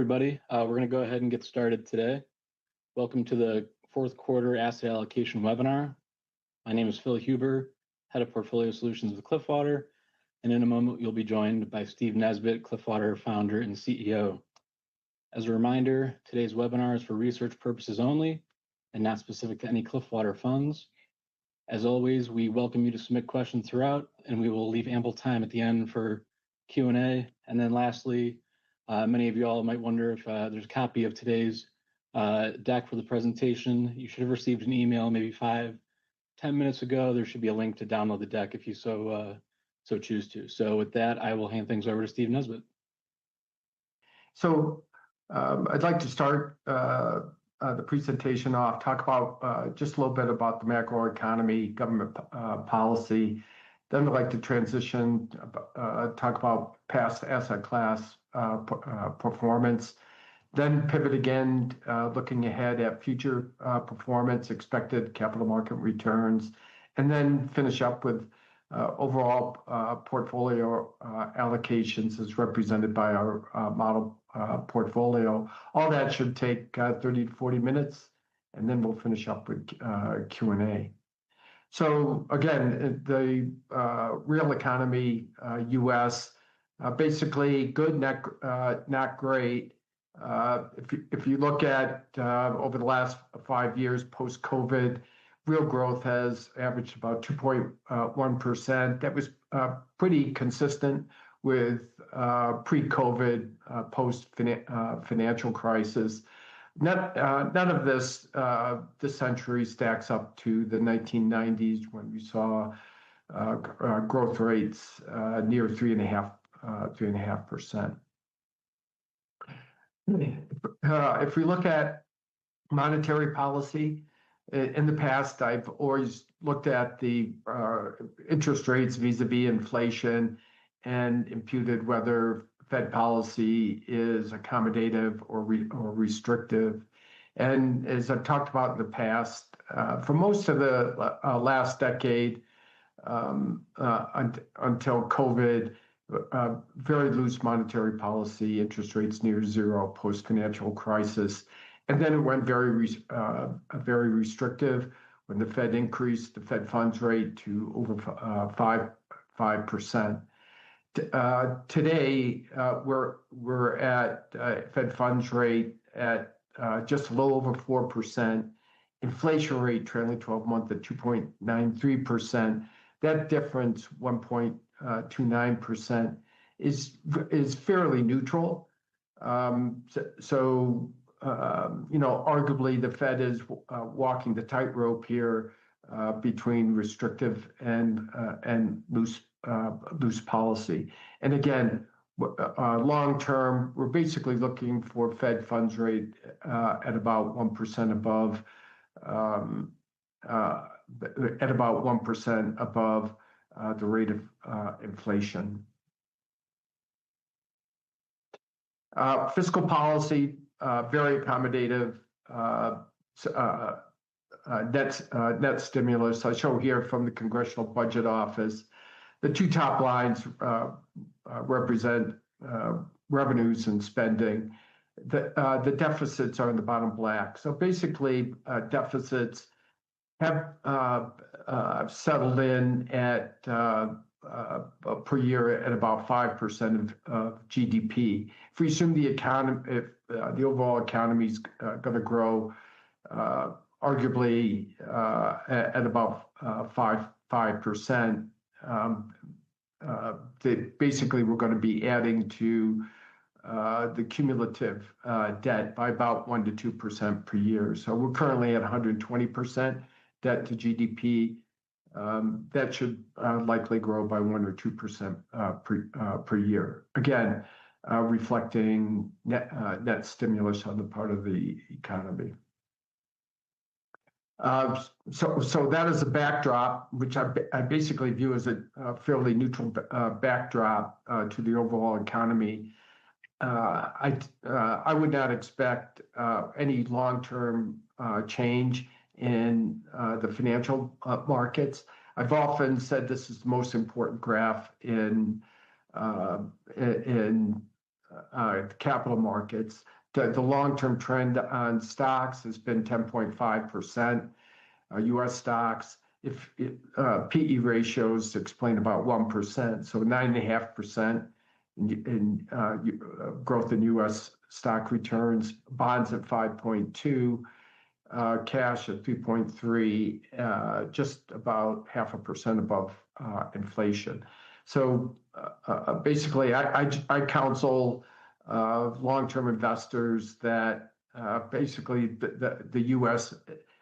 Everybody. We're going to go ahead and get started today. Welcome to the fourth quarter asset allocation webinar. My name is Phil Huber, Head of Portfolio Solutions with Cliffwater, and in a moment you'll be joined by Steve Nesbitt, Cliffwater founder and CEO. As a reminder, today's webinar is for research purposes only and not specific to any Cliffwater funds. As always, we welcome you to submit questions throughout, and we will leave ample time at the end for Q&A. And then lastly, many of you all might wonder if there's a copy of today's deck for the presentation. You should have received an email maybe 5-10 minutes ago. There should be a link to download the deck if you so choose to. So with that, I will hand things over to Steve Nesbitt. So I'd like to start the presentation off, talk about just a little bit about the macroeconomy, government policy. Then I'd like to transition, talk about past asset class performance, then pivot again, looking ahead at future performance, expected capital market returns, and then finish up with overall portfolio allocations as represented by our model portfolio. All that should take 30 to 40 minutes, and then we'll finish up with Q&A. So again, the real economy, U.S., basically good, not great. If you look at over the last 5 years post-COVID, real growth has averaged about 2.1%. That was pretty consistent with pre-COVID, post-financial crisis. None of this century stacks up to the 1990s when we saw growth rates near 3.5%. If we look at monetary policy, in the past, I've always looked at the interest rates vis-a-vis inflation and imputed whether Fed policy is accommodative or restrictive. And as I've talked about in the past, for most of the last decade until COVID, very loose monetary policy, interest rates near zero post-financial crisis. And then it went very restrictive when the Fed increased the Fed funds rate to over 5%. Today, we're at Fed funds rate at just a little over 4%, inflation rate trailing 12 month at 2.93%. That difference, 1.29%, is fairly neutral. Arguably the Fed is walking the tightrope here between restrictive and loose policy. And again, long term, we're basically looking for Fed funds rate at about 1% above, the rate of inflation. Fiscal policy, very accommodative. Net stimulus. I show here from the Congressional Budget Office. The two top lines represent revenues and spending. The deficits are in the bottom black. So basically, deficits have settled in at per year at about 5% of GDP. If we assume the overall economy is going to grow, arguably at about 5%. Basically, we're going to be adding to the cumulative debt by about 1 to 2% per year. So we're currently at 120% debt to GDP. That should likely grow by 1 or 2% per year. Again, reflecting net stimulus on the part of the economy. So that is a backdrop, which I basically view as a fairly neutral backdrop to the overall economy. I would not expect any long-term change in the financial markets. I've often said this is the most important graph in capital markets. The long-term trend on stocks has been 10.5%. U.S. stocks, if PE ratios explain about 1%, so 9.5% in growth in U.S. stock returns, bonds at 5.2, cash at 3.3, just about 0.5% above inflation. So basically, I counsel long-term investors that basically the U.S.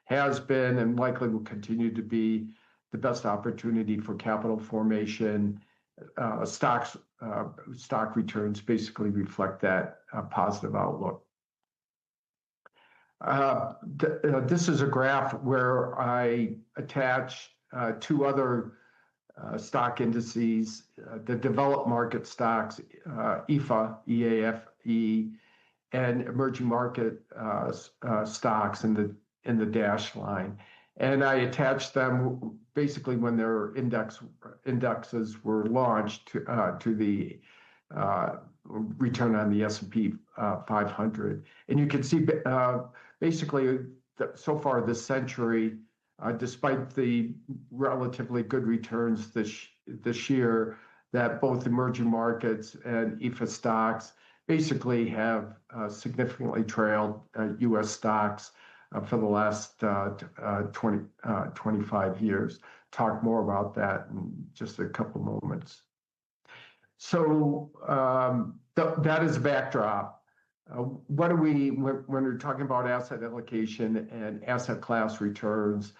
has been and likely will continue to be the best opportunity for capital formation. Stock returns basically reflect that positive outlook. This is a graph where I attach two other stock indices, the developed market stocks, EAFE, and emerging market stocks in the dashed line. And I attached them basically when their indexes were launched to the return on the S&P 500. And you can see basically so far this century, despite the relatively good returns this year, that both emerging markets and EAFE stocks basically have significantly trailed U.S. stocks for the last 25 years. Talk more about that in just a couple moments. So that is a backdrop. What do we, when we're talking about asset allocation and asset class returns,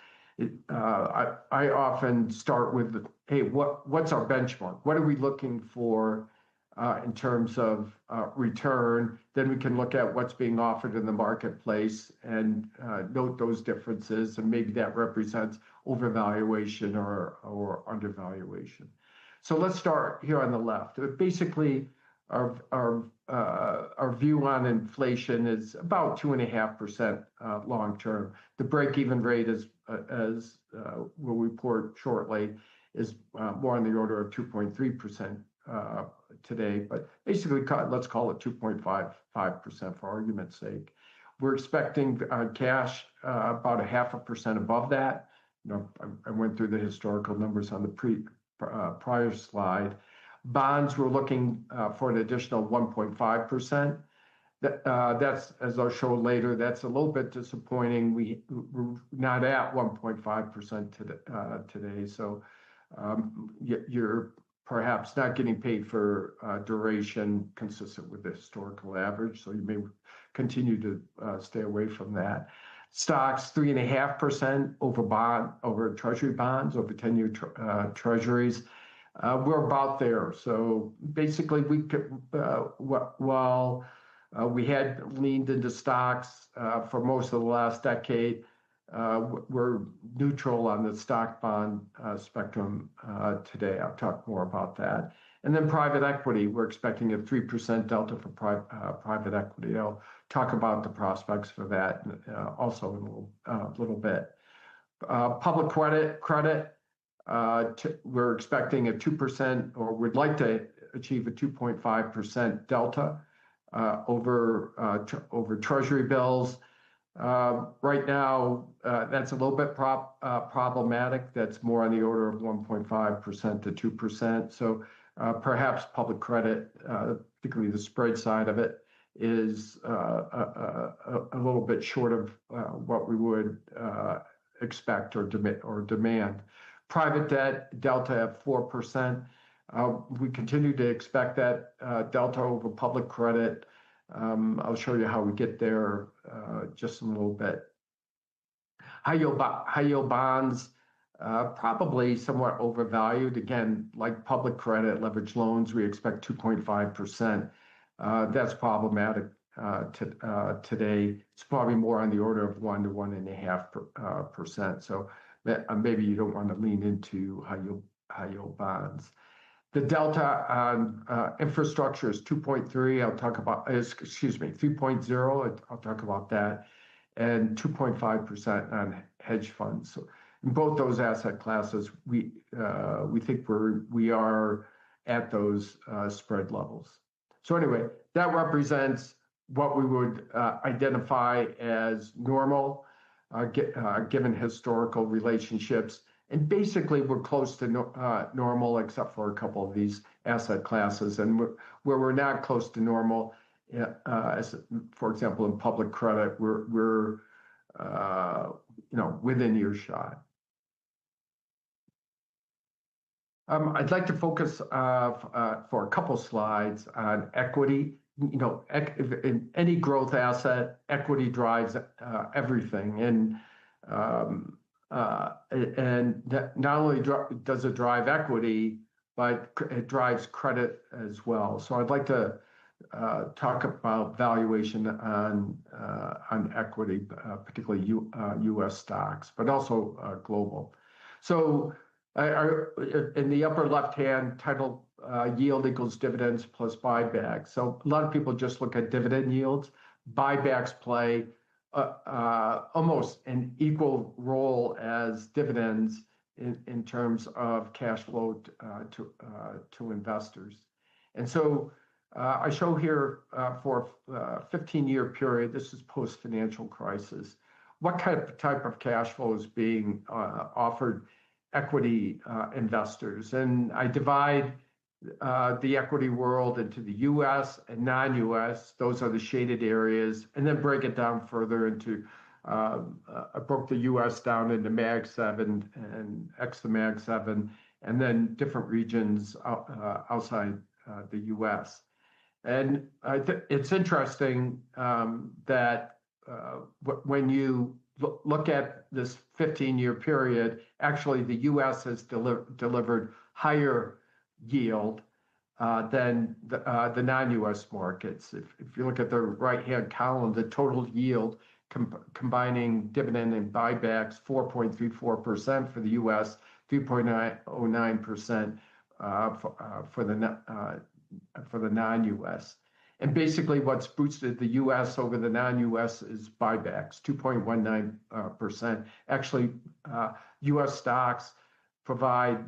I often start with, hey, what's our benchmark? What are we looking for in terms of return? Then we can look at what's being offered in the marketplace and note those differences, and maybe that represents overvaluation or undervaluation. So let's start here on the left. Basically, our view on inflation is about 2.5% long term. The break-even rate, as we'll report shortly, is more on the order of 2.3% today, but basically let's call it 2.55% for argument's sake. We're expecting cash about 0.5% above that. You know, I went through the historical numbers on the prior slide. Bonds, we're looking for an additional 1.5%. That's, as I'll show later, that's a little bit disappointing. We're not at 1.5% today, so you're perhaps not getting paid for duration consistent with the historical average, so you may continue to stay away from that. Stocks, 3.5% over treasury bonds, over 10-year treasuries. We're about there. So basically, while we had leaned into stocks for most of the last decade, we're neutral on the stock bond spectrum today. I'll talk more about that. And then private equity, we're expecting a 3% delta for private equity. I'll talk about the prospects for that also in a little bit. Public credit, we're expecting a 2%, or we'd like to achieve a 2.5% delta over treasury bills. Right now, that's a little bit problematic. That's more on the order of 1.5% to 2%. So perhaps public credit, particularly the spread side of it, is a little bit short of what we would expect or demand. Private debt, delta at 4%. We continue to expect that delta over public credit. I'll show you how we get there just in a little bit. High yield bonds, probably somewhat overvalued. Again, like public credit, leveraged loans, we expect 2.5%. That's problematic today. It's probably more on the order of 1 to 1.5%. So maybe you don't want to lean into high yield bonds. The delta on infrastructure is 2.3. I'll talk about, 3.0. I'll talk about that, and 2.5% on hedge funds. So in both those asset classes, we think we are at those spread levels. So anyway, That represents what we would identify as normal, given historical relationships. And basically, we're close to normal, except for a couple of these asset classes. And where we're not close to normal, as for example, in public credit, we're within earshot. I'd like to focus for a couple slides on equity. In any growth asset, equity drives everything, and not only does it drive equity, but it drives credit as well. So I'd like to talk about valuation on equity, particularly U.S. stocks, but also global. So in the upper left-hand title, yield equals dividends plus buybacks. So a lot of people just look at dividend yields. Buybacks play almost an equal role as dividends in terms of cash flow to investors. And so I show here for a 15-year period, this is post-financial crisis, what type of cash flow is being offered equity investors. And I divide the equity world into the U.S. and non-U.S. Those are the shaded areas, and then break it down further into, I broke the U.S. down into Mag 7 and X the Mag 7, and then different regions outside the U.S. And it's interesting that when you look at this 15-year period, actually the U.S. has delivered higher yield than the non-U.S. markets. If you look at the right-hand column, the total yield combining dividend and buybacks, 4.34% for the U.S., 3.09% for the non-U.S. And basically what's boosted the U.S. over the non-U.S. is buybacks, 2.19%. Actually, U.S. stocks provide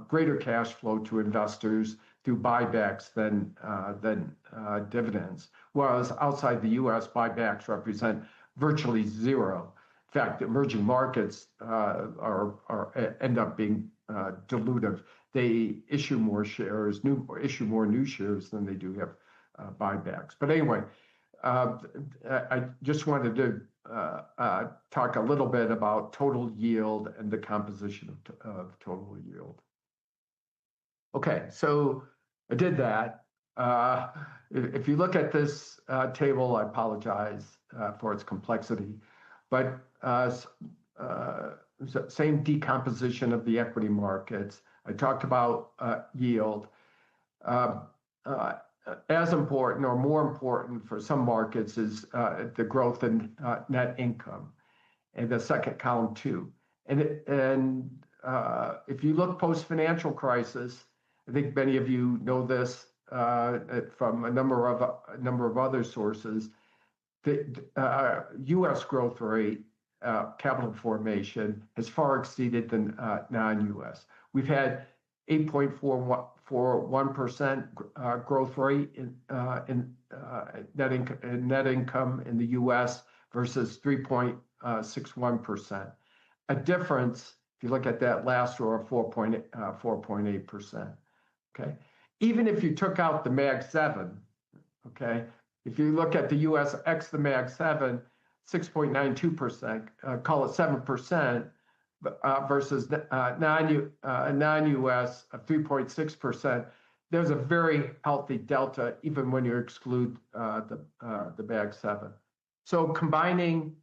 greater cash flow to investors through buybacks than dividends, whereas outside the U.S., buybacks represent virtually zero. In fact, emerging markets end up being dilutive. They issue more shares, issue more new shares than they do have buybacks. But anyway, I just wanted to talk a little bit about total yield and the composition of total yield. Okay, so I did that. If you look at this table, I apologize for its complexity, but same decomposition of the equity markets. I talked about yield. As important or more important for some markets is the growth in net income, and the second column too. And if you look post-financial crisis, I think many of you know this from a number of other sources. The U.S. growth rate, capital formation, has far exceeded the non-U.S. We've had 8.41% growth rate in net income in the U.S. versus 3.61%. A difference, if you look at that last row, of 4.8%. Okay, even if you took out the Mag 7, okay, if you look at the U.S. X the Mag 7, 6.92%, call it 7%. Versus non-U.S. of 3.6%, there's a very healthy delta, even when you exclude the Mag 7. So combining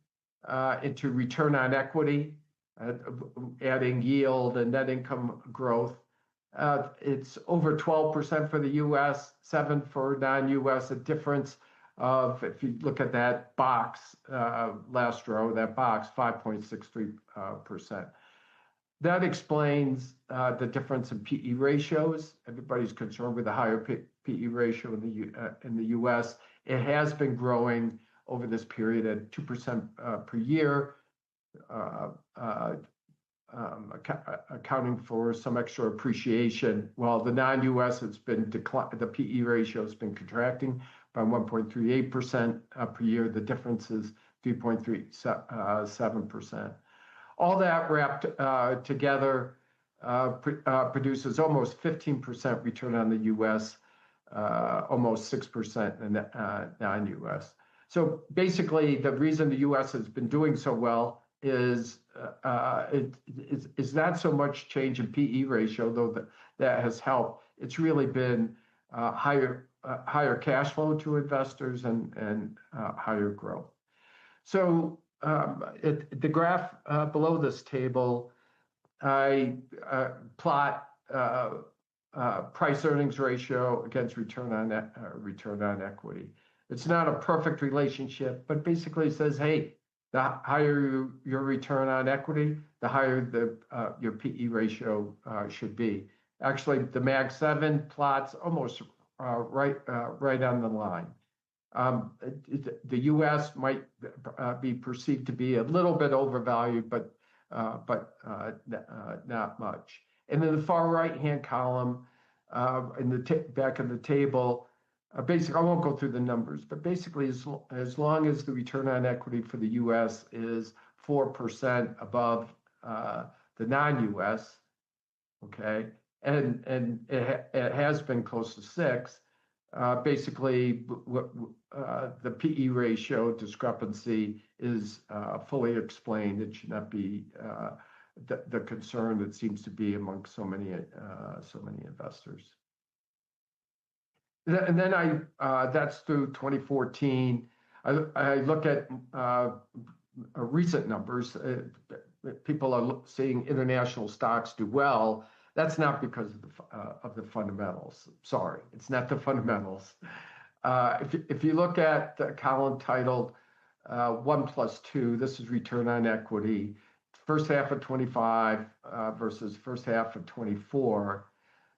into return on equity, adding yield and net income growth, it's over 12% for the U.S., 7% for non-U.S. A difference of, if you look at that box, last row, that box, 5.63%. That explains the difference in PE ratios. Everybody's concerned with the higher PE ratio in the U.S. It has been growing over this period at 2% per year, accounting for some extra appreciation. While the non-U.S. it's been the PE ratio has been contracting by 1.38% per year. The difference is 3.37%. All that wrapped together produces almost 15% return on the U.S., almost 6% in non-U.S. So basically, the reason the U.S. has been doing so well is not so much change in PE ratio, though that has helped. It's really been higher cash flow to investors and higher growth. So the graph below this table, I plot price earnings ratio against return on equity. It's not a perfect relationship, but basically it says, hey, the higher your return on equity, the higher your PE ratio should be. Actually, the Mag 7 plots almost right on the line. The U.S. might be perceived to be a little bit overvalued, but not much. And in the far right-hand column, in the back of the table, basically, I won't go through the numbers, but basically, as long as the return on equity for the U.S. is 4% above the non-U.S., okay, and it has been close to 6. Basically, the PE ratio discrepancy is fully explained. It should not be the concern that seems to be among so many investors. And then that's through 2014. I look at recent numbers. People are seeing international stocks do well. That's not because of the fundamentals. Sorry, it's not the fundamentals. If you look at the column titled 1 plus 2, this is return on equity, first half of 25 versus first half of 24.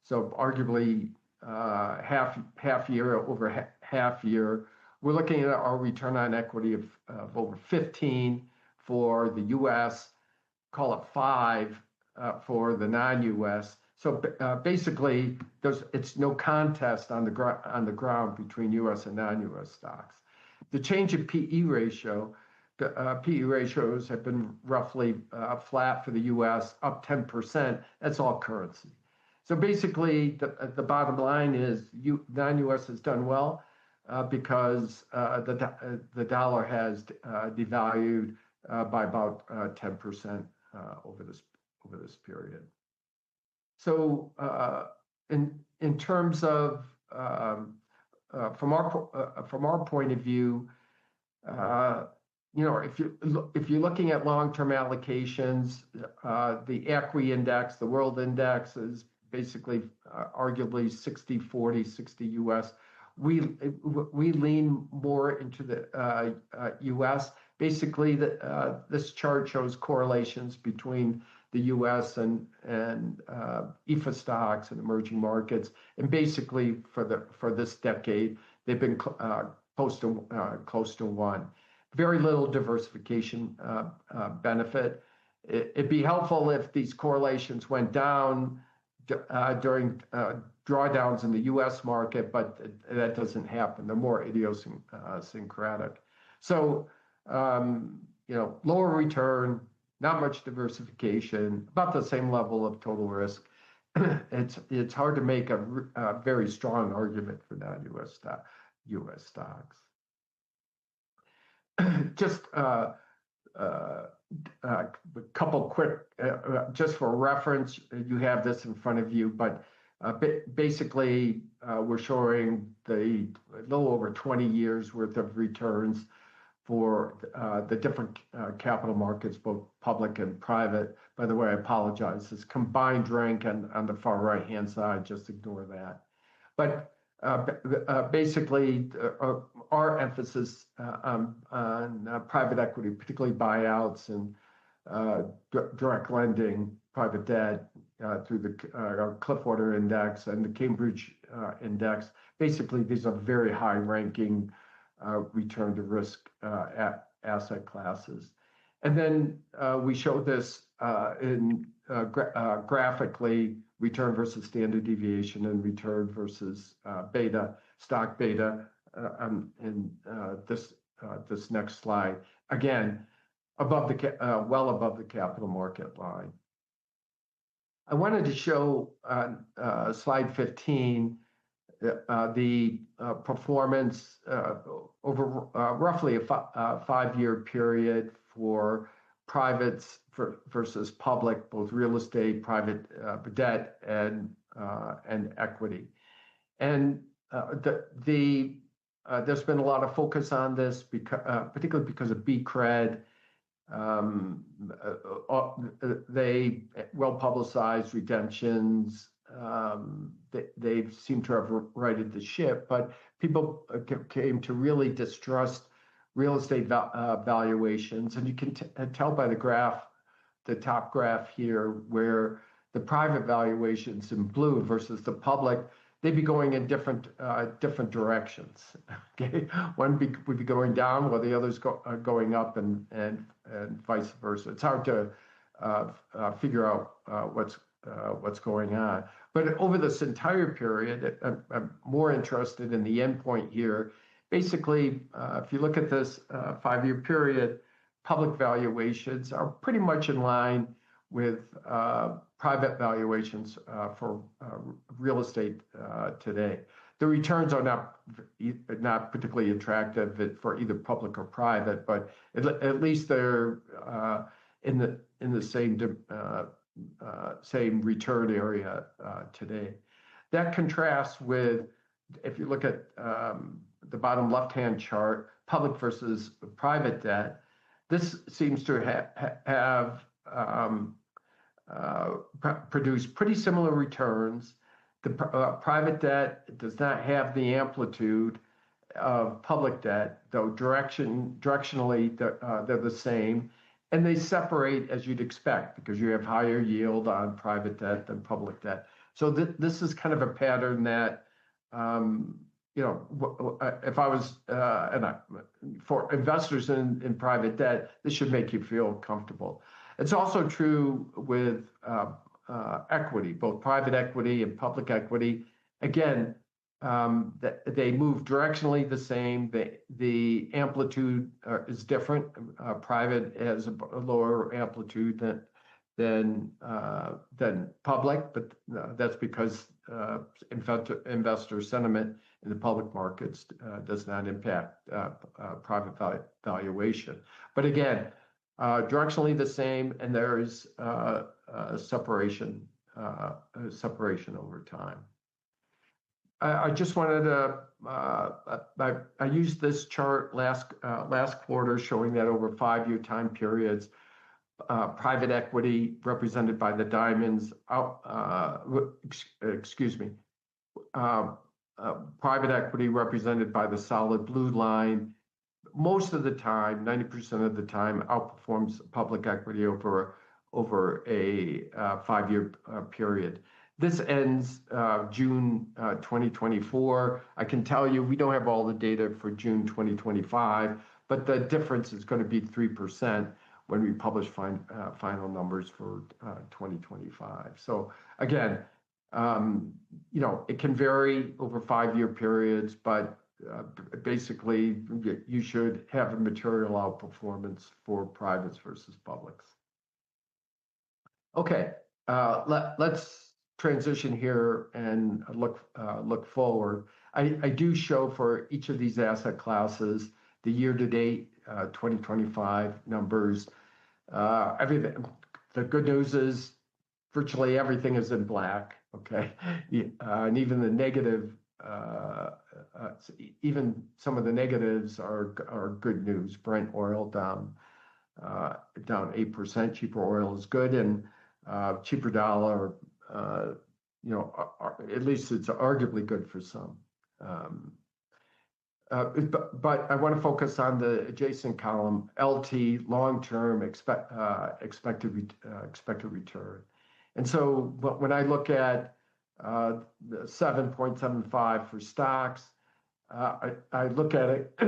So arguably half year over half year. We're looking at our return on equity of over 15 for the U.S., call it 5 for the non-U.S. So basically, it's no contest on the ground between U.S. and non-U.S. stocks. The change in PE ratio, PE ratios have been roughly flat for the U.S., up 10%. That's all currency. So basically, the bottom line is non-U.S. has done well because the dollar has devalued by about 10% over this period. So in terms of from our point of view, if you're looking at long-term allocations, the ACWI index, the world index is basically arguably 60-40, 60 U.S. We lean more into the U.S. Basically, this chart shows correlations between the U.S. and EFA stocks and emerging markets. And basically, for this decade, they've been close to 1. Very little diversification benefit. It'd be helpful if these correlations went down during drawdowns in the U.S. market, but that doesn't happen. They're more idiosyncratic. So, lower return, not much diversification, about the same level of total risk. It's hard to make a very strong argument for non-U.S. U.S. stocks. Just a couple quick, just for reference, you have this in front of you, but basically we're showing the little over 20 years worth of returns for the different capital markets, both public and private. By the way, I apologize. This combined rank on the far right-hand side, just ignore that. But basically, our emphasis on private equity, particularly buyouts and direct lending, private debt through the Cliffwater Index and the Cambridge Index. Basically, these are very high-ranking return to risk asset classes. And then we show this in graphically, return versus standard deviation and return versus beta, stock beta this next slide. Again, well above the capital market line. I wanted to show on slide 15 the performance over roughly a 5-year period for privates versus public, both real estate, private debt, and equity. And there's been a lot of focus on this, particularly because of BCRED. They well-publicized redemptions. They seem to have righted the ship, but people came to really distrust real estate valuations. And you can tell by the graph, the top graph here, where the private valuations in blue versus the public, they'd be going in different directions. Okay, one would be going down while the others going up, and vice versa. It's hard to figure out what's going on. But over this entire period, I'm more interested in the endpoint here. Basically, if you look at this 5-year period, public valuations are pretty much in line with private valuations for real estate today. The returns are not particularly attractive for either public or private, but at least they're in the same return area today. That contrasts with, if you look at the bottom left-hand chart, public versus private debt. This seems to have produced pretty similar returns. The private debt does not have the amplitude of public debt, though directionally they're the same. And they separate as you'd expect, because you have higher yield on private debt than public debt. So this is kind of a pattern that, if I was, for investors in private debt, this should make you feel comfortable. It's also true with equity, both private equity and public equity. Again, they move directionally the same. The amplitude is different. Private has a lower amplitude than public, but that's because investor sentiment in the public markets does not impact private valuation. But again, directionally the same, and there is separation over time. I just wanted to, I used this chart last quarter showing that over 5-year time periods, private equity represented by the diamonds, private equity represented by the solid blue line, most of the time, 90% of the time, outperforms public equity over a 5-year period. This ends June 2024. I can tell you we don't have all the data for June 2025, but the difference is going to be 3% when we publish final numbers for 2025. So again, it can vary over 5-year periods, but basically you should have a material outperformance for privates versus publics. Okay, let's transition here and look forward. I do show for each of these asset classes the year-to-date 2025 numbers. Everything. The good news is virtually everything is in black. Okay, and even the negative, even some of the negatives are good news. Brent oil down 8%. Cheaper oil is good, and cheaper dollar. At least it's arguably good for some. But I want to focus on the adjacent column, LT, long-term expected return. And so when I look at the 7.75 for stocks, I look at it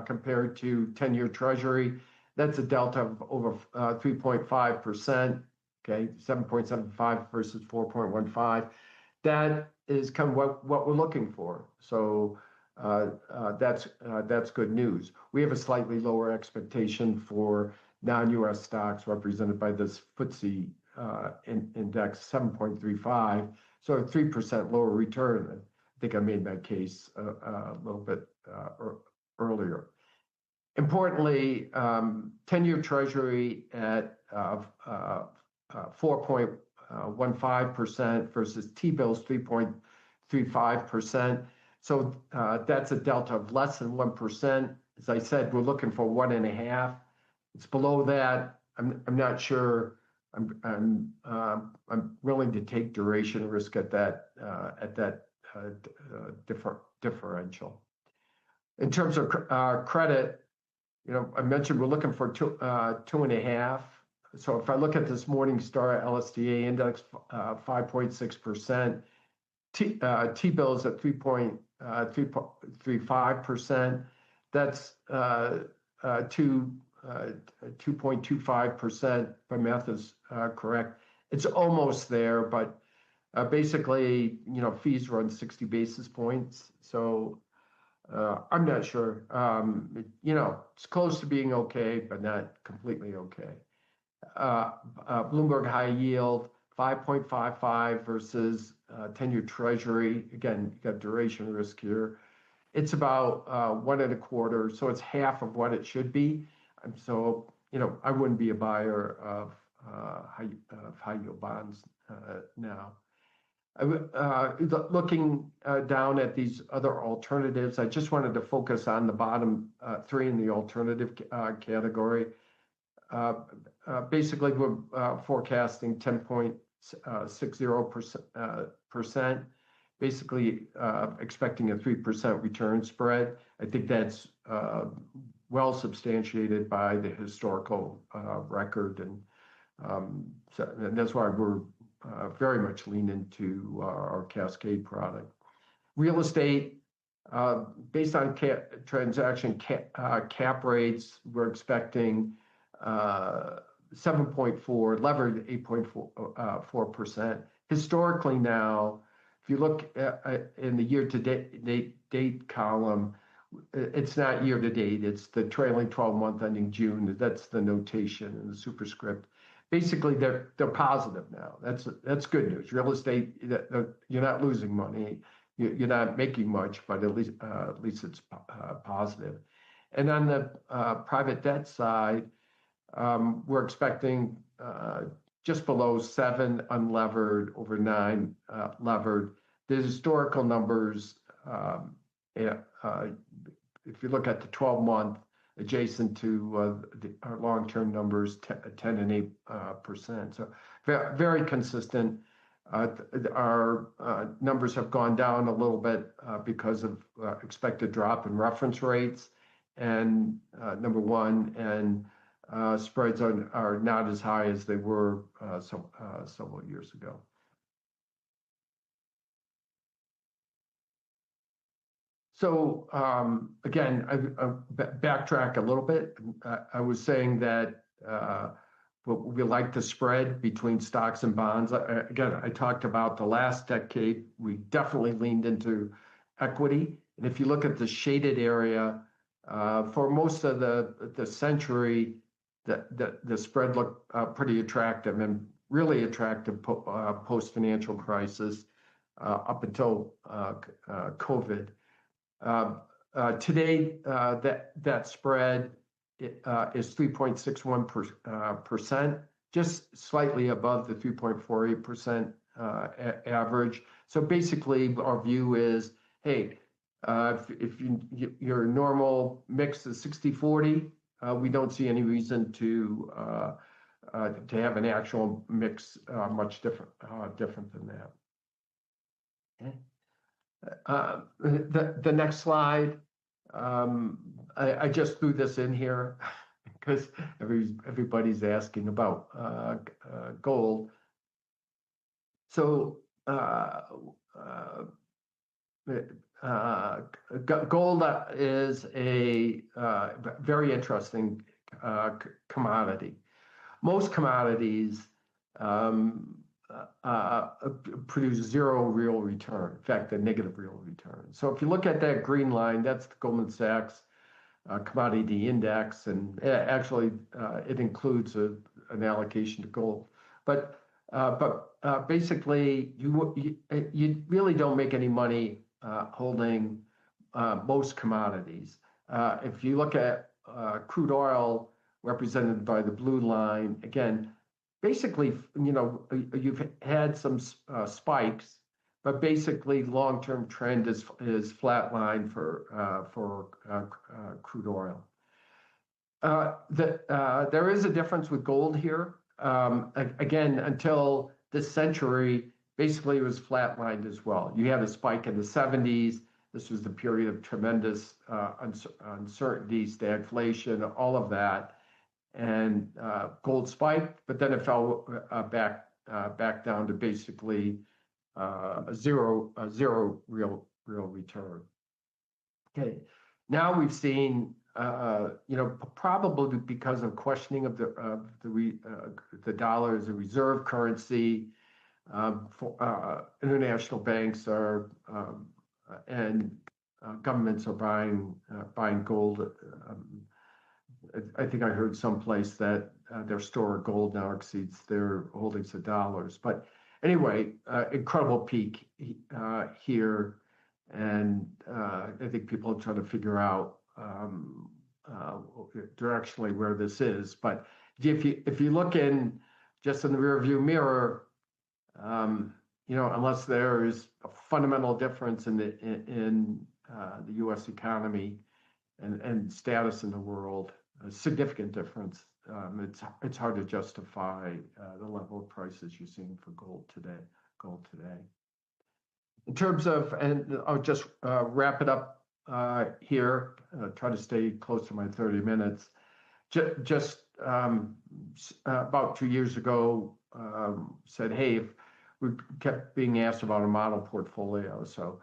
compared to 10-year Treasury. That's a delta of over 3.5%. Okay, 7.75 versus 4.15. That is kind of what we're looking for. So that's good news. We have a slightly lower expectation for non-U.S. stocks represented by this FTSE index, 7.35, so a 3% lower return. I think I made that case a little bit earlier. Importantly, 10-year Treasury at 4.15% versus T-bills 3.35%. So that's a delta of less than 1%. As I said, we're looking for 1.5. It's below that. I'm not sure. I'm willing to take duration risk at that differential. In terms of credit, I mentioned we're looking for 2.5. So if I look at this Morningstar LSTA index, 5.6%, T-bills at 3.35%. That's 2.25%. If my math is correct. It's almost there, but basically, fees run 60 basis points. So I'm not sure. It's close to being okay, but not completely okay. Bloomberg High Yield, 5.55 versus 10-year Treasury. Again, you got duration risk here. It's about 1.25, so it's half of what it should be. And so, I wouldn't be a buyer of high yield bonds now. Looking down at these other alternatives, I just wanted to focus on the bottom three in the alternative category. Basically, we're forecasting 10.60%, basically expecting a 3% return spread. I think that's well substantiated by the historical record, and that's why we're very much lean into our Cascade product. Real estate, based on transaction cap rates, we're expecting 7.4, levered 8.4%. Historically now, if you look in the year-to-date column, it's not year-to-date, it's the trailing 12-month ending June. That's the notation and the superscript. Basically, they're positive now. That's good news. Real estate, you're not losing money. You're not making much, but at least it's positive. And on the private debt side, we're expecting just below 7 unlevered over 9 levered. The historical numbers, if you look at the 12-month adjacent to our long-term numbers, 10 and 8%. So very consistent. Our numbers have gone down a little bit because of expected drop in reference rates, and number one, and spreads are not as high as they were several years ago. So again, I backtrack a little bit. I was saying that we like the spread between stocks and bonds. Again, I talked about the last decade. We definitely leaned into equity. And if you look at the shaded area, for most of the century, the spread looked pretty attractive and really attractive post-financial crisis up until COVID. Today, that spread is 3.61%, just slightly above the 3.48% average. So basically, our view is, hey, if your normal mix is 60-40, we don't see any reason to have an actual mix much different than that. Okay. The next slide, I just threw this in here because everybody's asking about gold. So gold is a very interesting commodity. Most commodities produce zero real return. In fact, a negative real return. So if you look at that green line, that's the Goldman Sachs commodity index, and actually it includes an allocation to gold. But basically, you really don't make any money holding most commodities. If you look at crude oil, represented by the blue line, again, basically, you've had some spikes, but basically, long-term trend is flatline for crude oil. There is a difference with gold here. Again, until this century, basically it was flatlined as well. You had a spike in the 70s. This was the period of tremendous uncertainty, stagflation, all of that. And gold spiked, but then it fell back down to basically a zero real return. Okay, now we've seen, probably because of questioning of the dollar as a reserve currency, international banks are and governments are buying gold. I think I heard someplace that their store of gold now exceeds their holdings of dollars. But anyway, incredible peak here, and I think people are trying to figure out directionally where this is. But if you look just in the rearview mirror, unless there is a fundamental difference in the U.S. economy and status in the world, a significant difference, it's hard to justify the level of prices you're seeing for gold today. In terms of, and I'll just wrap it up here, try to stay close to my 30 minutes. Just about 2 years ago, said, hey, if we kept being asked about a model portfolio. So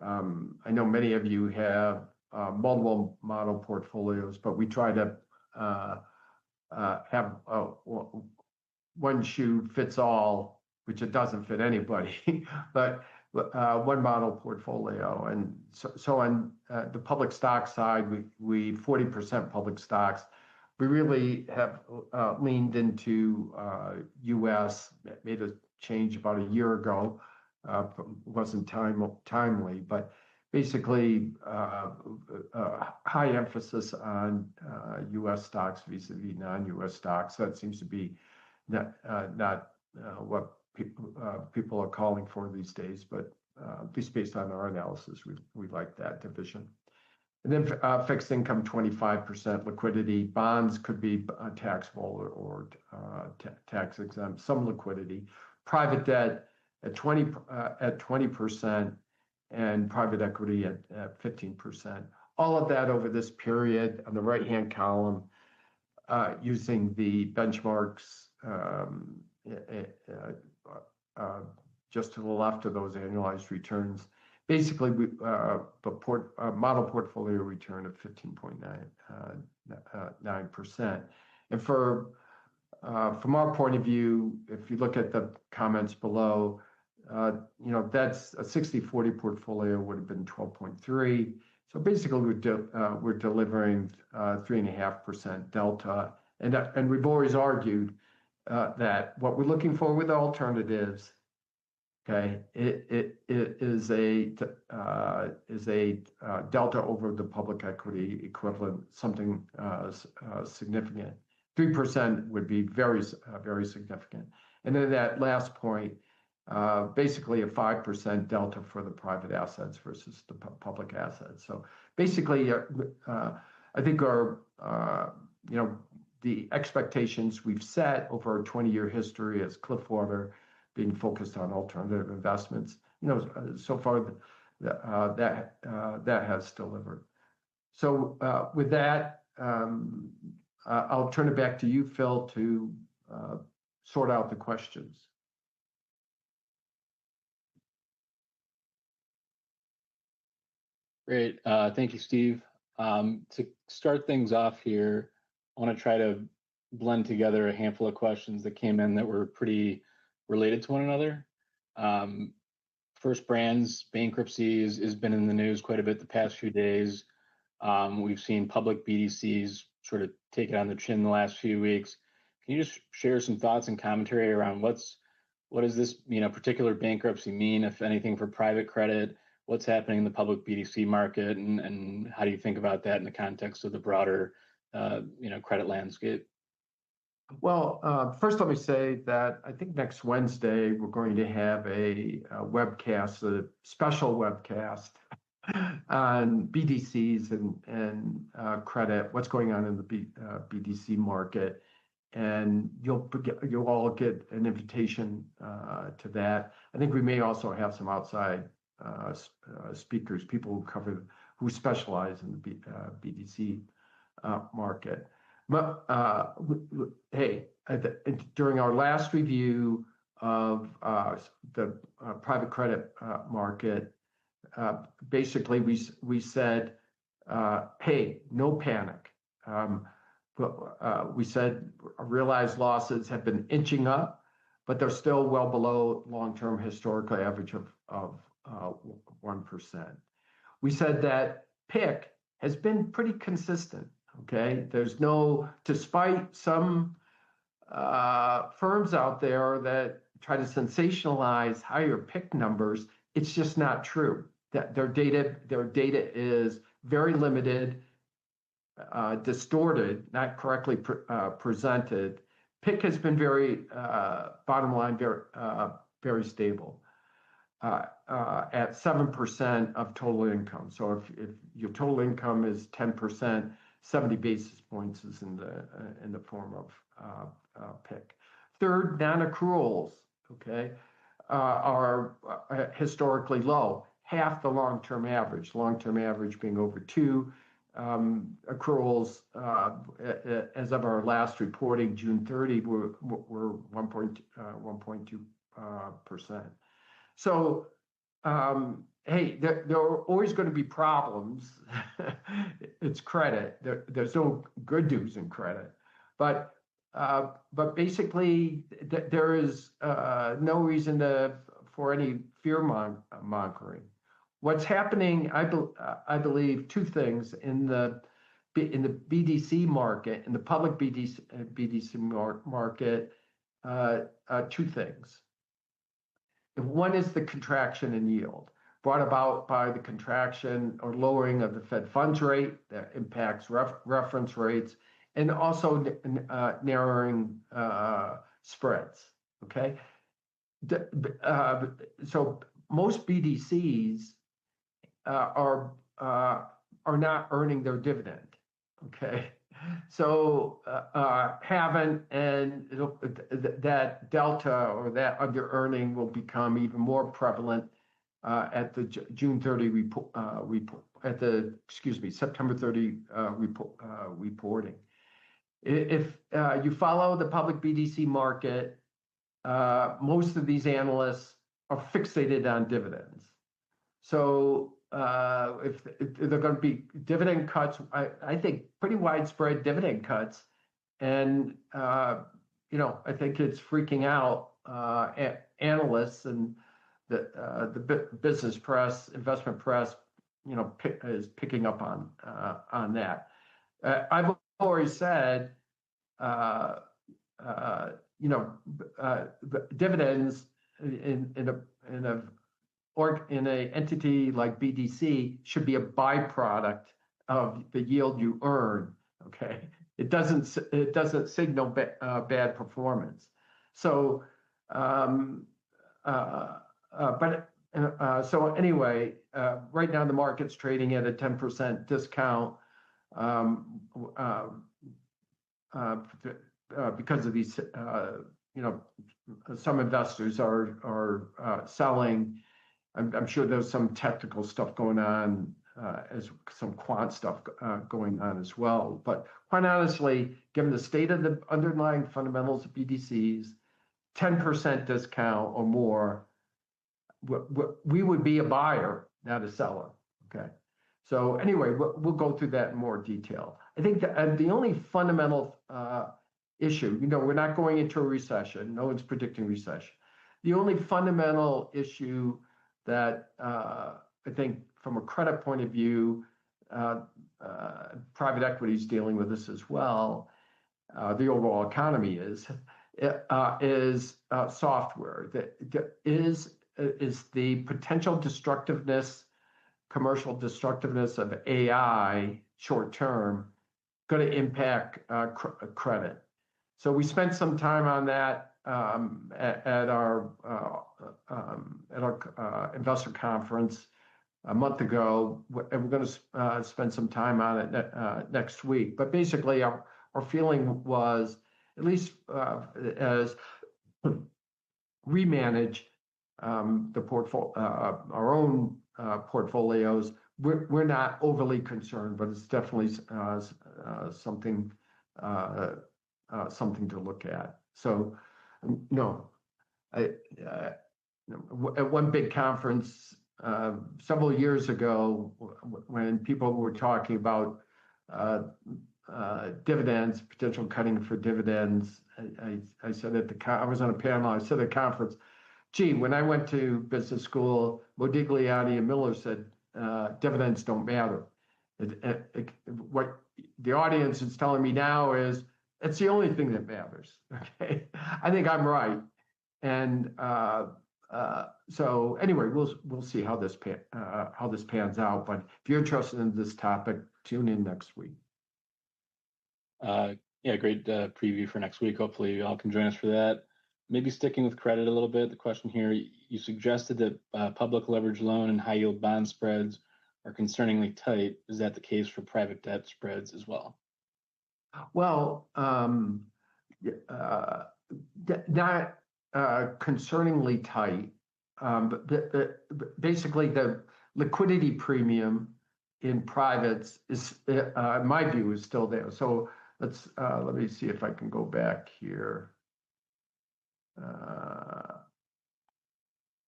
I know many of you have multiple model portfolios, but we try to have one shoe fits all, which it doesn't fit anybody, but one model portfolio. And so on the public stock side, we 40% public stocks. We really have leaned into U.S., made a change about a year ago. Wasn't timely, but basically high emphasis on U.S. stocks vis-a-vis non-U.S. stocks. That seems to be not what people are calling for these days, but at least based on our analysis, we like that division. And then fixed income, 25% liquidity. Bonds could be taxable or tax exempt, some liquidity. Private debt at 20%, and private equity at 15%. All of that over this period on the right-hand column, using the benchmarks just to the left of those annualized returns. Basically, model portfolio return of 15.9%. And from our point of view, if you look at the comments below, that's a 60-40 portfolio would have been 12.3. So basically, we're delivering 3.5% delta, and we've always argued that what we're looking for with alternatives, okay, it is a delta over the public equity equivalent, something significant. 3% would be very significant. And then that last point, basically a 5% delta for the private assets versus the public assets. So basically, I think the expectations we've set over a 20-year history as Cliffwater, being focused on alternative investments, so far that has delivered. So with that, I'll turn it back to you, Phil, to sort out the questions. Great. Thank you, Steve. To start things off here, I want to try to blend together a handful of questions that came in that were pretty related to one another. First Brands bankruptcy has been in the news quite a bit the past few days. We've seen public BDCs sort of take it on the chin the last few weeks. Can you just share some thoughts and commentary around what does this particular bankruptcy mean, if anything, for private credit? What's happening in the public BDC market, and how do you think about that in the context of the broader credit landscape? Well, first let me say that I think next Wednesday we're going to have a webcast, a special webcast on BDCs and credit, what's going on in the BDC market, and you'll all get an invitation to that. I think we may also have some outside speakers, people who specialize in the BDC market. But hey, during our last review of the private credit market, basically we said, hey, no panic. We said realized losses have been inching up, but they're still well below long-term historical average of 1%. We said that PIK has been pretty consistent. Okay, despite some firms out there that try to sensationalize higher PIK numbers, it's just not true. That their data is very limited, distorted, not correctly presented. PIK has been very, bottom line, very stable at 7% of total income. So if your total income is 10%, 70 basis points is in the form of PIK. Third, non-accruals, okay, are historically low, half the long-term average being over 2. Accruals, as of our last reporting, June 30, were 1.2%. So, hey, there are always going to be problems. It's credit. There's no good news in credit, but basically there is no reason for any fear mongering. What's happening, I believe, two things in the BDC market, in the public BDC market, two things. One is the contraction in yield brought about by the contraction or lowering of the Fed funds rate that impacts reference rates, and also narrowing spreads. Okay, so most BDCs are not earning their dividend. Okay, so haven't, and that delta or that under earning will become even more prevalent at the June 30 report, September 30 reporting. If you follow the public BDC market, most of these analysts are fixated on dividends. So if they're going to be dividend cuts, I think pretty widespread dividend cuts, and I think it's freaking out analysts, and the business press, investment press, is picking up on that. I've always said, dividends in an entity like BDC should be a byproduct of the yield you earn. Okay, it doesn't signal bad performance. So, so anyway, right now the market's trading at a 10% discount because of these. Some investors are selling. I'm sure there's some technical stuff going on, as some quant stuff going on as well. But quite honestly, given the state of the underlying fundamentals of BDCs, 10% discount or more, we would be a buyer, not a seller. Okay. So anyway, we'll go through that in more detail. I think the only fundamental issue, we're not going into a recession. No one's predicting recession. The only fundamental issue that I think from a credit point of view, private equity is dealing with this as well. The overall economy is software. Is the potential destructiveness, commercial destructiveness of AI short term going to impact credit? So we spent some time on that at our investor conference a month ago, and we're going to spend some time on it next week. But basically, our feeling was, at least as we manage our own portfolios, we're not overly concerned, but it's definitely something to look at. So, no, at one big conference several years ago, when people were talking about dividends, potential cutting for dividends, I said I was on a panel. I said at the conference, "Gee, when I went to business school, Modigliani and Miller said dividends don't matter." What the audience is telling me now is it's the only thing that matters. Okay, I think I'm right, and so anyway, we'll see how this pans out. But if you're interested in this topic, tune in next week. Yeah, great preview for next week. Hopefully, you all can join us for that. Maybe sticking with credit a little bit. The question here: you suggested that public leverage loan and high yield bond spreads are concerningly tight. Is that the case for private debt spreads as well? Well, not concerningly tight, but basically the liquidity premium in privates is, in my view, is still there. So let me see if I can go back here.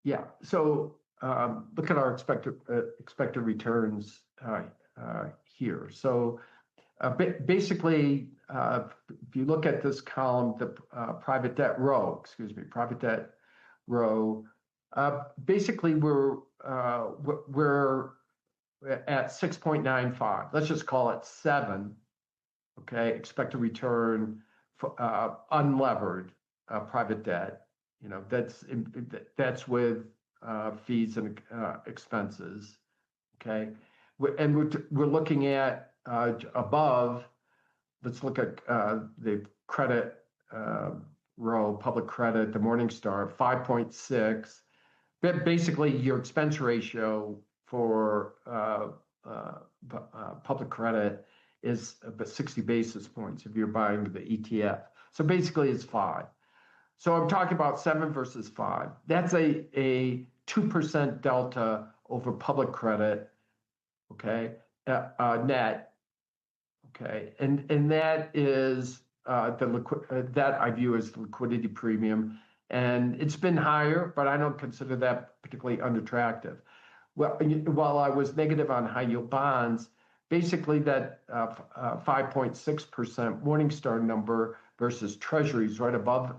Yeah. So look at our expected returns here. So basically, if you look at this column, the private debt row, basically we're at 6.95. Let's just call it 7. Okay, expected return for unlevered private debt. You know, that's with fees and expenses. Okay, and we're looking at above. Let's look at the credit row, public credit, the Morningstar, 5.6. Basically, your expense ratio for public credit is about 60 basis points if you're buying the ETF. So basically, it's 5. So I'm talking about 7 versus 5. That's a 2% delta over public credit. Okay, net. Okay, and that is that I view as the liquidity premium, and it's been higher, but I don't consider that particularly unattractive. Well, while I was negative on high yield bonds, basically that 5.6% Morningstar number versus Treasuries right above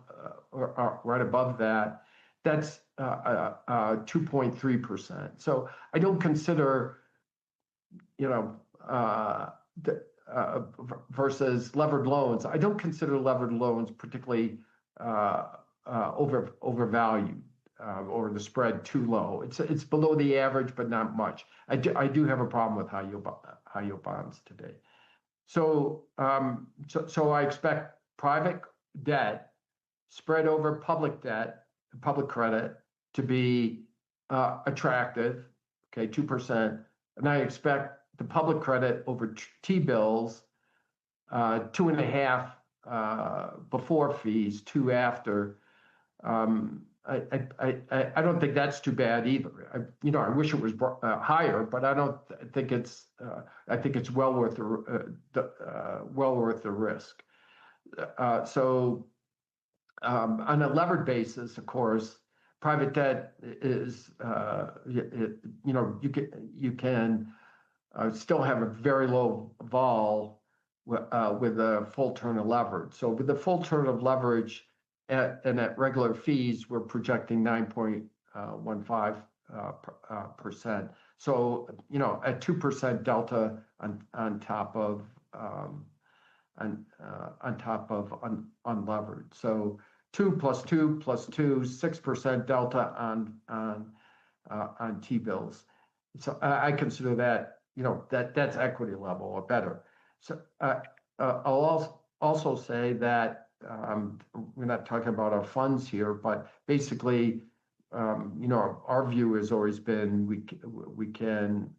that, that's 2.3%. So I don't consider, versus levered loans, I don't consider levered loans particularly overvalued or the spread too low. It's below the average, but not much. I do have a problem with high yield bonds today. So I expect private debt spread over public debt, public credit to be attractive. Okay, 2%, and I expect the public credit over T-bills, 2.5 before fees, 2 after. I don't think that's too bad either. I wish it was higher, but I don't think it's. I think it's well worth the risk. So on a levered basis, of course, private debt is you can still have a very low vol with a full turn of leverage. So with the full turn of leverage, and at regular fees, we're projecting 9.15%. So, at 2% delta on top of unlevered. So 2 plus 2 plus 2, 6% delta on T-bills. So I consider that, that's equity level or better. So I'll also say that we're not talking about our funds here, but basically, our view has always been we can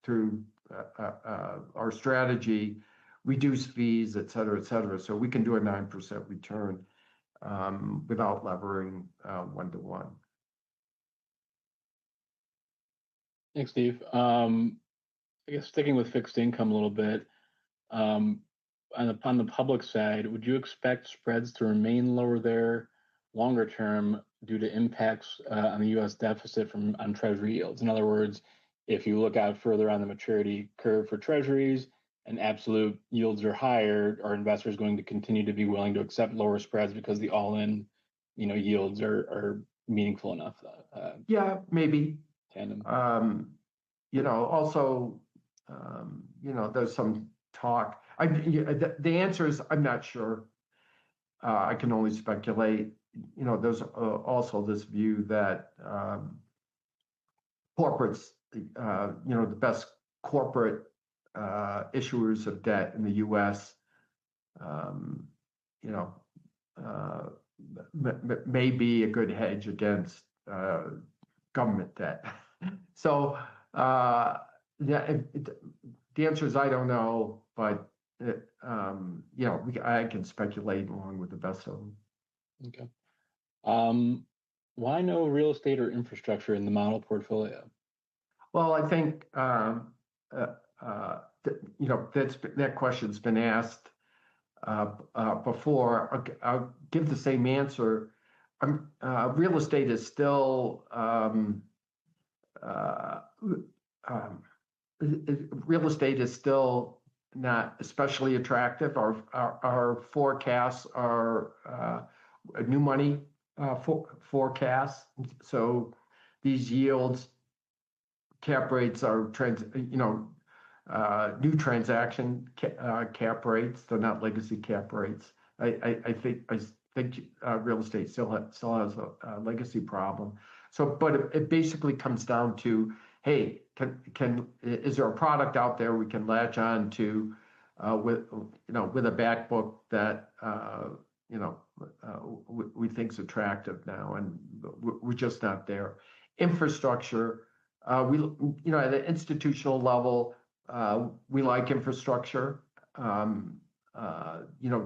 through our strategy reduce fees, et cetera, et cetera. So we can do a 9% return without levering 1-to-1. Thanks, Steve. I guess sticking with fixed income a little bit, on the public side, would you expect spreads to remain lower there longer term due to impacts on the U.S. deficit on Treasury yields? In other words, if you look out further on the maturity curve for Treasuries and absolute yields are higher, are investors going to continue to be willing to accept lower spreads because the all-in, yields are meaningful enough? Yeah, maybe. Tandem. Also, there's some talk. The answer is I'm not sure. I can only speculate. There's also this view that corporates, the best corporate issuers of debt in the U.S., may be a good hedge against government debt. So, the answer is I don't know, but I can speculate along with the best of them. Okay. Why no real estate or infrastructure in the model portfolio? Well, I think that question's been asked before. I'll give the same answer. Real estate is still not especially attractive. Our forecasts are new money forecasts. So these yields, cap rates are new transaction cap rates. They're not legacy cap rates. I think real estate still has a legacy problem. So, but it basically comes down to, hey, is there a product out there we can latch on to with a back book that we think's attractive now, and we're just not there. Infrastructure, at the institutional level, we like infrastructure. The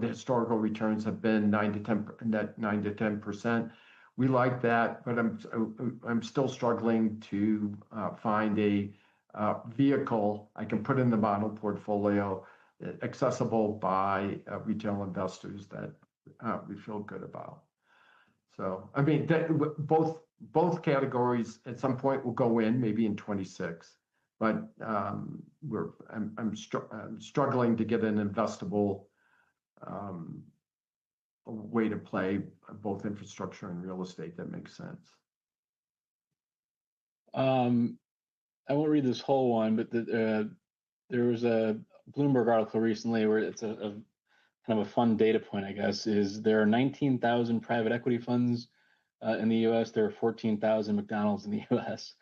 historical returns have been 9 to 10%. We like that, but I'm still struggling to find a vehicle I can put in the model portfolio accessible by retail investors that we feel good about. So, I mean, both categories at some point will go in, maybe in 26. But I'm struggling to get an investable way to play both infrastructure and real estate that makes sense. I won't read this whole one, but there was a Bloomberg article recently where it's a kind of a fun data point, I guess, is there are 19,000 private equity funds in the U.S. There are 14,000 McDonald's in the U.S.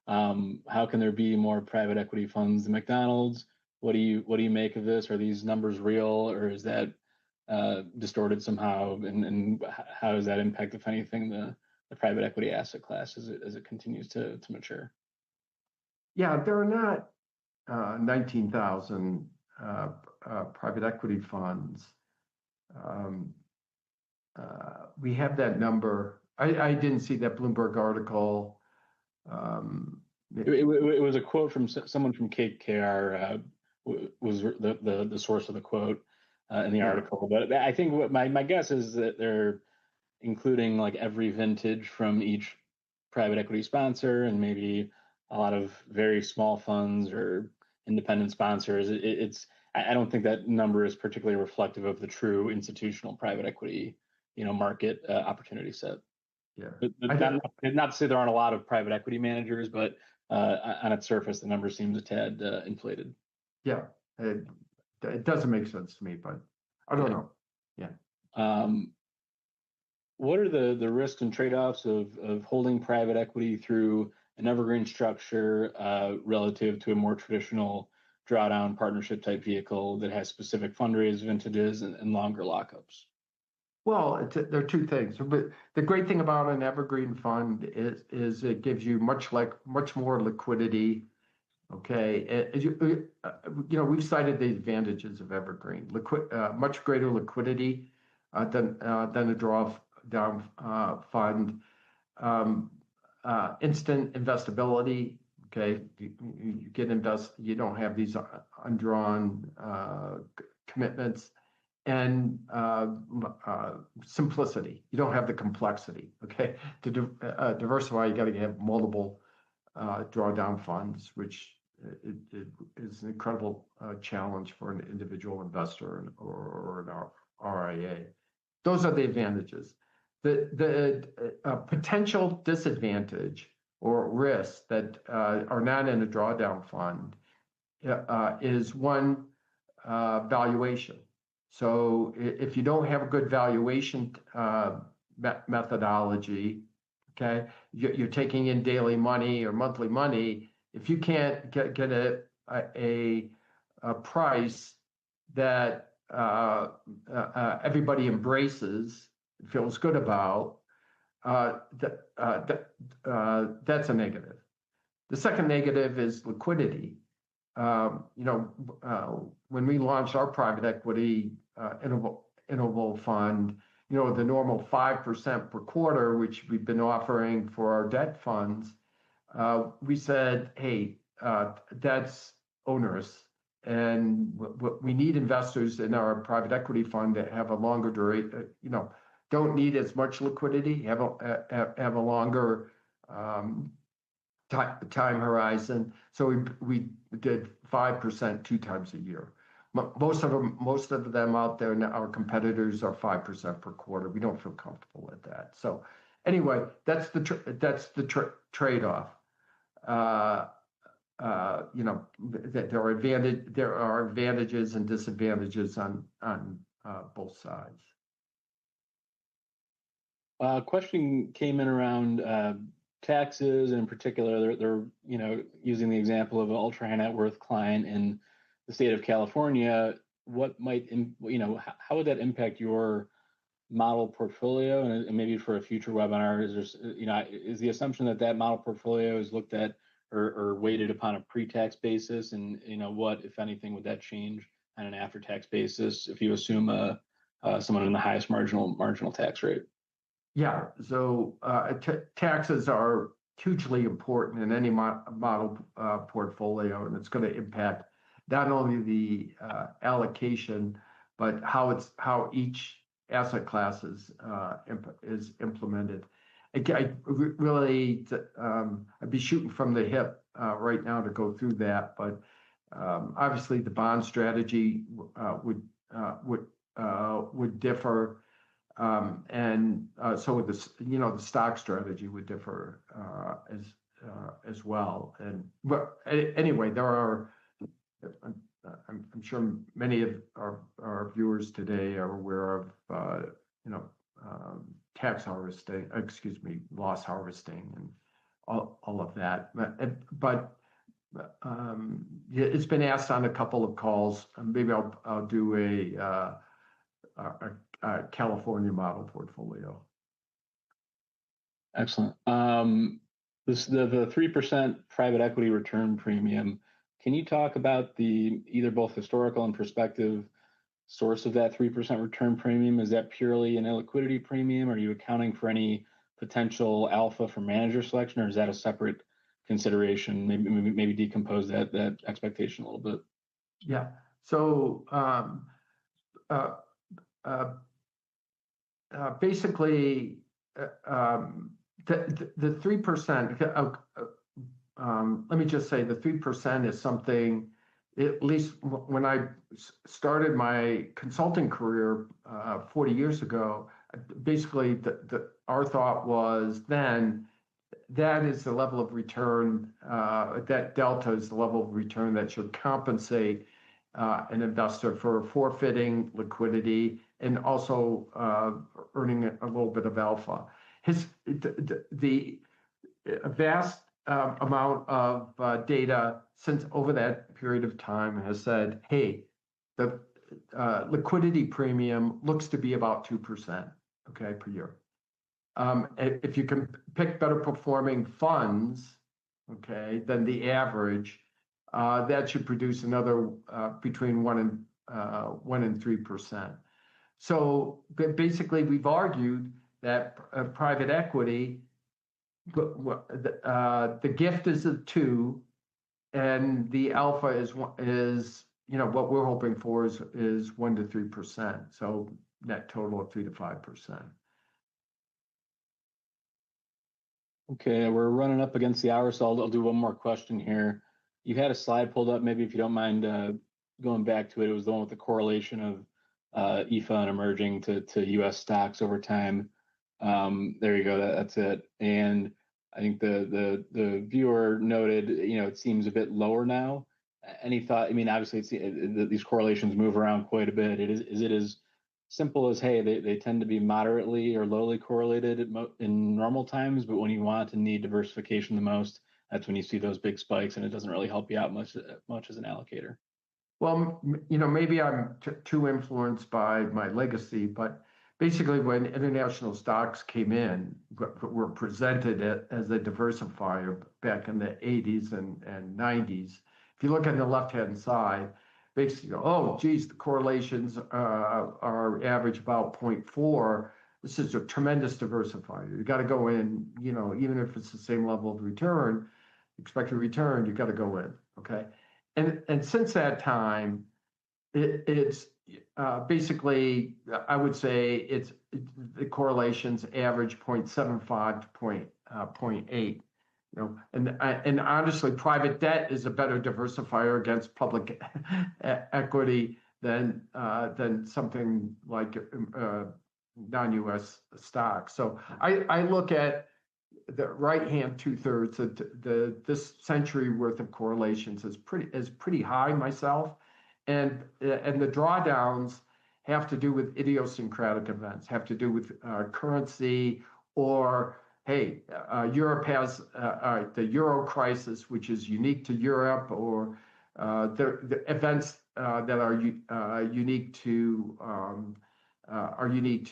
How can there be more private equity funds than McDonald's? What do you make of this? Are these numbers real, or is that distorted somehow? And how does that impact, if anything, the private equity asset class as it continues to mature? Yeah, there are not 19,000 private equity funds. We have that number. I didn't see that Bloomberg article. It was a quote from someone from KKR, was the source of the quote in the article. But I think what my guess is that they're including like every vintage from each private equity sponsor and maybe a lot of very small funds or independent sponsors. I don't think that number is particularly reflective of the true institutional private equity market opportunity set. Yeah. Not to say there aren't a lot of private equity managers, but on its surface, the number seems a tad inflated. Yeah, it doesn't make sense to me, but I don't know. Yeah. What are the risks and trade-offs of holding private equity through an evergreen structure relative to a more traditional drawdown partnership type vehicle that has specific fundraise vintages and longer lockups? Well, there are two things. But the great thing about an evergreen fund is it gives you much more liquidity. Okay, we've cited the advantages of evergreen, much greater liquidity than a drawdown fund, instant investability. Okay, you don't have these undrawn commitments, and simplicity. You don't have the complexity. Okay, to diversify, you got to have multiple drawdown funds, which is an incredible challenge for an individual investor or an RIA. Those are the advantages. The potential disadvantage or risk that are not in a drawdown fund is one, valuation. So if you don't have a good valuation methodology, okay, you're taking in daily money or monthly money. If you can't get a price that everybody embraces, feels good about, that's a negative. The second negative is liquidity. When we launched our private equity interval fund, the normal 5% per quarter, which we've been offering for our debt funds, we said, hey, that's onerous. And we need investors in our private equity fund that have a longer duration, don't need as much liquidity, have a longer time horizon. So we did 5% 2 times a year. Most of them out there, our competitors, are 5% per quarter. We don't feel comfortable with that. So anyway, that's the trade-off. There are advantages and disadvantages on both sides. Question came in around taxes, and in particular, they're using the example of an ultra high net worth client in the state of California. What might how would that impact your model portfolio? And maybe for a future webinar, is the assumption that model portfolio is looked at or weighted upon a pre-tax basis, and what, if anything, would that change on an after-tax basis if you assume someone in the highest marginal tax rate? Yeah, so taxes are hugely important in any model portfolio, and it's going to impact not only the allocation, but how each asset class is implemented. I'd be shooting from the hip right now to go through that, but obviously the bond strategy would differ. And so would the stock strategy would differ as well. And anyway, I'm sure many of our viewers today are aware of tax harvesting, loss harvesting, and all of that. But it's been asked on a couple of calls. Maybe I'll do a California model portfolio. Excellent. The 3% private equity return premium. Can you talk about either both historical and prospective source of that 3% return premium? Is that purely an illiquidity premium? Are you accounting for any potential alpha from manager selection, or is that a separate consideration? Maybe decompose that expectation a little bit. Yeah. So basically, the 3%. Let me just say the 3% is something. At least when I started my consulting career 40 years ago, basically our thought was then that is the level of return, that delta is the level of return that should compensate an investor for forfeiting liquidity and also earning a little bit of alpha. The vast amount of data since over that period of time has said, hey, the liquidity premium looks to be about 2%, okay, per year. If you can pick better performing funds, okay, than the average, that should produce another between 1% and 3%. So basically, we've argued that private equity, the gift is a 2, and the alpha is what we're hoping for is 1 to 3%. So net total of 3 to 5%. Okay, we're running up against the hour, so I'll do one more question here. You had a slide pulled up, maybe if you don't mind going back to it. It was the one with the correlation of EFA and emerging to U.S. stocks over time. There you go, that's it. And I think the viewer noted, it seems a bit lower now. Any thought? I mean, obviously, these correlations move around quite a bit. Is it as simple as, hey, they tend to be moderately or lowly correlated in normal times, but when you want and need diversification the most, that's when you see those big spikes, and it doesn't really help you out much as an allocator? Well, maybe I'm too influenced by my legacy, but basically when international stocks came in, were presented as a diversifier back in the 80s and 90s. If you look on the left-hand side, basically, oh, geez, the correlations are average about 0.4. This is a tremendous diversifier. You got to go in, even if it's the same level of return, expected return, you got to go in, okay? And since that time, it's basically, I would say the correlations average 0.75 to 0.8. And honestly, private debt is a better diversifier against public equity than something like non-U.S. stocks. So I look at the right-hand 2/3 of this century worth of correlations is pretty high myself, and the drawdowns have to do with idiosyncratic events, have to do with currency, or hey, Europe has the Euro crisis, which is unique to Europe, or the events that are unique to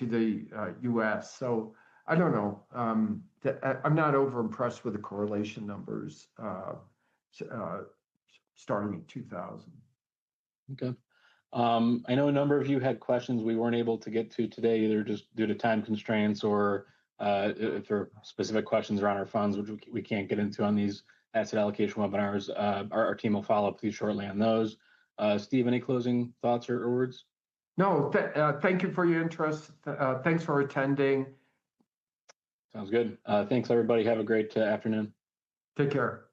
the U.S. So I don't know. I'm not over impressed with the correlation numbers starting in 2000. Okay. I know a number of you had questions we weren't able to get to today, either just due to time constraints or if there are specific questions around our funds, which we can't get into on these asset allocation webinars. Our team will follow up with you shortly on those. Steve, any closing thoughts or words? No, thank you for your interest. Thanks for attending. Sounds good. Thanks, everybody. Have a great afternoon. Take care.